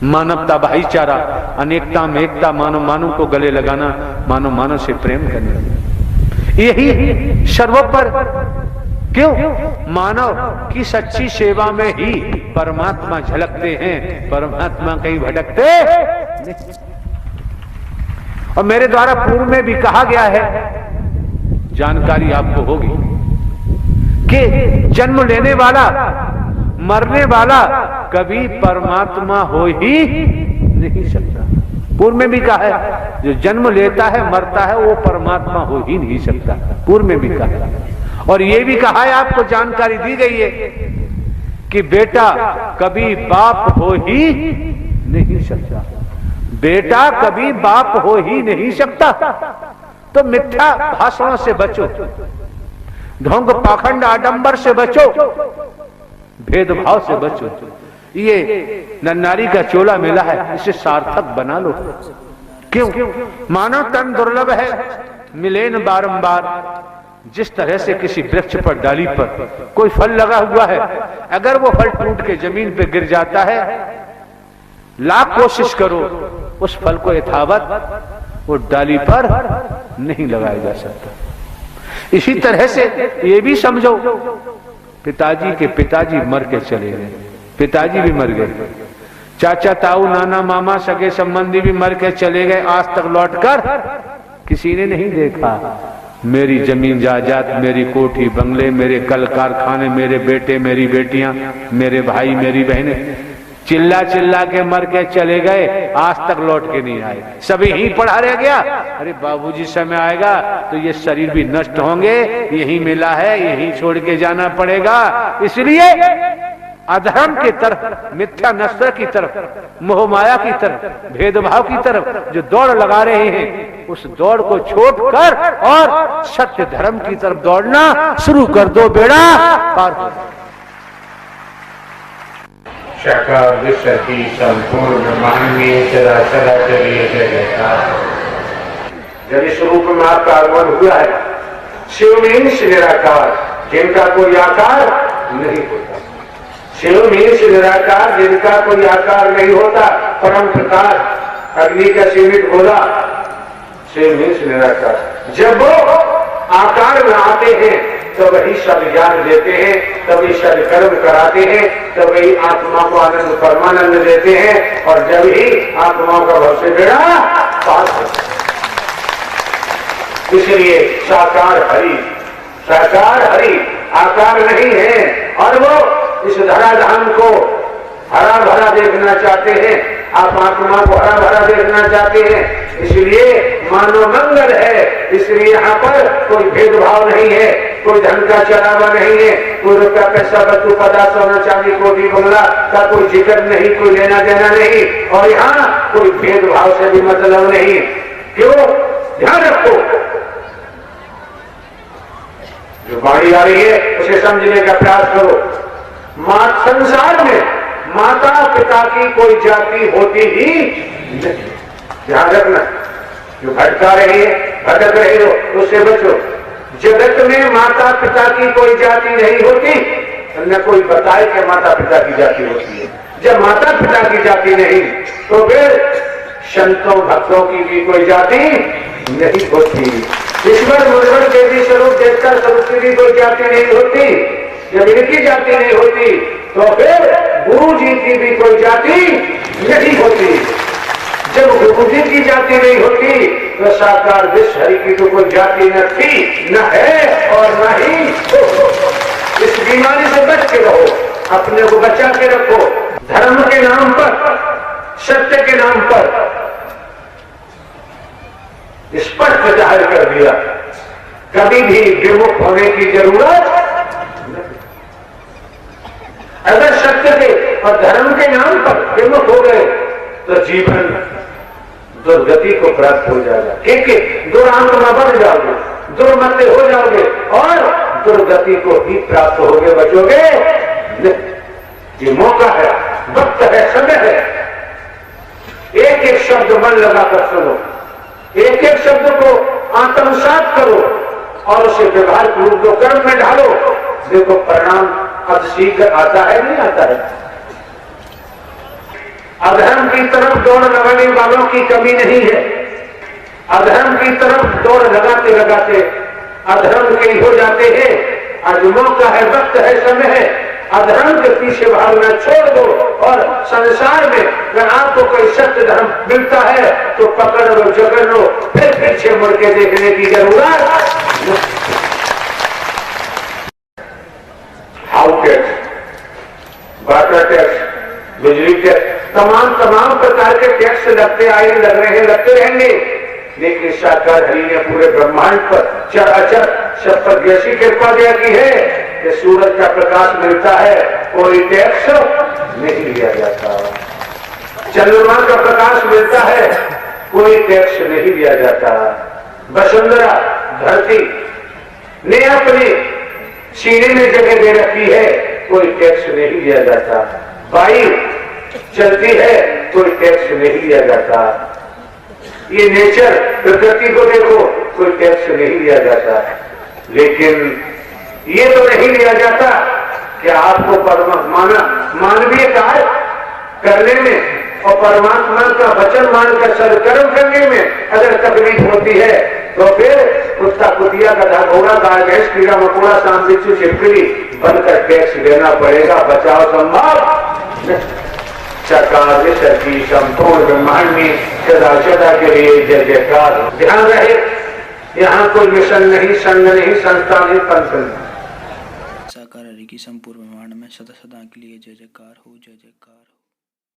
मानवता, भाईचारा, अनेकता में एकता, मानव मानव को गले लगाना, मानव मानव से प्रेम करना, यही सर्वोपर। क्यों? मानव की सच्ची सेवा में ही परमात्मा झलकते हैं, परमात्मा कहीं भटकते नहीं। और मेरे द्वारा पूर्व में भी कहा गया है, जानकारी आपको होगी कि जन्म लेने वाला, मरने वाला कभी परमात्मा हो ही नहीं सकता। पूर्व में भी कहा है, जो जन्म लेता है मरता है वो परमात्मा हो ही नहीं सकता। पूर्व में भी कहा है। और ये भी कहा है, आपको जानकारी दी गई है कि बेटा कभी बाप हो ही नहीं सकता। बेटा कभी बाप हो ही नहीं सकता। तो मिथ्या भाषणों से बचो, ढोंग पाखंड आडंबर से बचो, भेदभाव से बचो। ये नन्नारी का चोला मिला है, इसे सार्थक बना लो। क्यों? मानव तन दुर्लभ है, मिले न बारंबार। जिस तरह से किसी वृक्ष पर, डाली पर कोई फल लगा हुआ है, अगर वो फल टूट के जमीन पे गिर जाता है, लाख कोशिश करो उस फल को यथावत वो डाली पर नहीं लगाया जा सकता। इसी तरह से ये भी समझो, पिताजी के पिताजी मर के चले गए, पिताजी भी मर गए, चाचा ताऊ नाना मामा सगे संबंधी भी मर के चले गए। आज तक लौटकर किसी ने नहीं देखा। मेरी जमीन जायदाद, मेरी कोठी बंगले, मेरे कल कारखाने, मेरे बेटे मेरी बेटियां, मेरे भाई मेरी बहनें चिल्ला चिल्ला के मर के चले गए, आज तक लौट के नहीं आए। सभी यहीं पड़ा रह गया। अरे बाबूजी समय आएगा तो ये शरीर भी नष्ट होंगे, यहीं मिला है, यहीं छोड़ के जाना पड़ेगा। इसलिए अधर्म की तरफ, मिथ्या नस्र की तरफ, मोहमाया की तरफ, भेदभाव की तरफ जो दौड़ लगा रहे हैं, उस दौड़ को छोड़कर और सत्य धर्म की तरफ दौड़ना शुरू कर दो, बेड़ा पार हो। साकार विश्व की संपूर्ण ब्रह्मांड में चराचर जगत, जब इस रूप में आपका आगमन हुआ है, शिव मीन्स निराकार, जिनका कोई आकार नहीं होता। शिव मीन्स निराकार, जिनका कोई आकार नहीं होता, परम प्रकाश, अग्नि का सीमित गोला। शिव मीन्स निराकार। जब वो आकार में आते हैं तो वही सब ज्ञान देते हैं, तभी सब कर्म कराते हैं, तभी आत्मा को आनंद परमानंद देते हैं, और जब ही आत्माओं का भव से बेड़ा पार होता है। इसलिए साकार हरि, साकार हरि आकार नहीं है, और वो इस धराधाम को हरा भरा देखना चाहते हैं। आप आत्मा को हरा भरा देखना चाहते हैं, इसलिए मानव मंगल है। इसलिए यहाँ पर कोई भेदभाव नहीं है, कोई धन का चढ़ावा नहीं है, कोई रुपया पैसा बच्चों पदा सोना चांदी कोटी बंगला का कोई जिक्र नहीं, कोई लेना देना नहीं, और यहाँ कोई भेदभाव से भी मतलब नहीं। क्यों? ध्यान रखो, जो बाणी आ रही है उसे समझने का प्रयास करो। संसार में माता पिता की कोई जाति होती ही नहीं। ध्यान रखना, जो भटका रही है, भटक रही हो, उससे बचो। जगत में माता पिता की कोई जाति नहीं होती, न कोई बताए कि माता पिता की जाति होती है। जब माता पिता की जाति नहीं, तो फिर संतों भक्तों की भी कोई जाति नहीं होती। ईश्वर मुर्वर देवी स्वरूप देखकर स्वरूप की भी कोई जाति नहीं होती। जब इनकी जाति नहीं होती, तो फिर गुरु जी की भी कोई जाति नहीं होती। जब गुरु जी की जाति नहीं होती, तो साकार विश्व हरि की तो कोई जाति न थी, न है, और न ही हो। इस बीमारी से बच के रहो, अपने को बचा के रखो। धर्म के नाम पर, सत्य के नाम पर स्पष्ट जाहिर कर दिया, कभी भी विमुख होने की जरूरत नहीं। अगर सत्य के और धर्म के नाम पर विमुख हो गए तो जीवन दुर्गति को प्राप्त हो जाएगा। क्योंकि दुरात्मा बन जाओगे, दुर्मते हो जाओगे, और दुर्गति को ही प्राप्त होगे, बचोगे। ये मौका है, वक्त है, समय है। एक एक शब्द मन लगाकर सुनो, एक एक शब्द को आत्मसात करो, और उसे व्यवहार रूप दो, कर्म में ढालो। देखो परिणाम अब शीघ्र आता है नहीं आता है। अधर्म की तरफ दौड़ लगाने वालों की कमी नहीं है। अधर्म की तरफ दौड़ लगाते लगाते अधर्म के हो जाते हैं। आज मौका है, वक्त है, समय है, अधर्म के पीछे भागना छोड़ दो और संसार में अगर आपको कोई सत्य धर्म मिलता है तो पकड़ लो, जकड़ लो, फिर पीछे मुड़ के देखने की जरूरत। हाउ टैक्स, वाटर टैक्स, बिजली टैक्स, तमाम प्रकार के टैक्स लगते आए, लग रहे हैं, लगते रहेंगे। लेकिन साकार हरि ने पूरे ब्रह्मांड पर चराचर सब पर ऐसी कृपा दिया की है कि सूरज का प्रकाश मिलता है, कोई टैक्स नहीं लिया जाता। चंद्रमा का प्रकाश मिलता है, कोई टैक्स नहीं लिया जाता। वसुंधरा धरती ने अपने सीने में जगह दे रखी है, कोई टैक्स नहीं लिया जाता। वायु चलती है, कोई टैक्स नहीं लिया जाता। ये नेचर, प्रकृति को देखो, कोई टैक्स नहीं लिया जाता। लेकिन ये तो नहीं लिया जाता कि आपको मानवीय कार्य करने में और परमात्मा का वचन मानकर सत्कर्म करने में अगर तकलीफ होती है तो फिर कुत्ता कुतिया गधा घोड़ा गाय भैंस कीड़ा मकोड़ा सांप बिच्छू छिपकली बनकर टैक्स देना पड़ेगा। बचाव संभव सरकार की संपूर्ण ब्रह्मांड में सदा के लिए जय जयकार। ध्यान रहे, यहाँ कोई मिशन नहीं, संघ नहीं, संस्था नहीं, पंथ नहीं। साकार हरि की संपूर्ण ब्रह्मांड में सदा के लिए जय जयकार हो, जय जयकार हो।